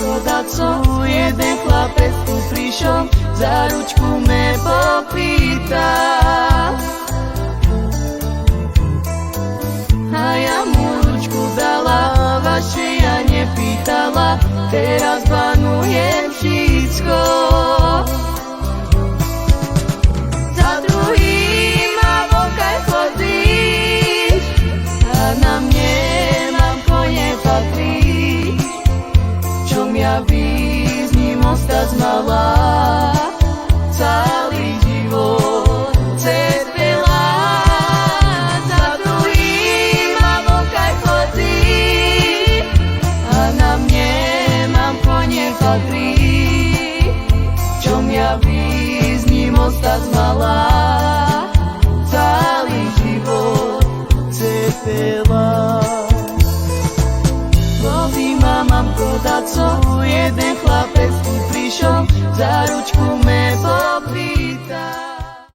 škoda, co jeden chlapec tu prišiel, za ručku me popýtal. A ja mu ručku dala, vaše ja nepýtala, teraz banujem všetko. Za druhým ma vokaj chodíš, a na mne mám kone patrí. Čom ja by s ním ostať mala, celý život cestila. Za druhým ma vokaj chodíš, a na mne mám kone patrí. Čom ja by s ním ostať mala, celý život cestila. Lovím a mám koda, co jeden chlapec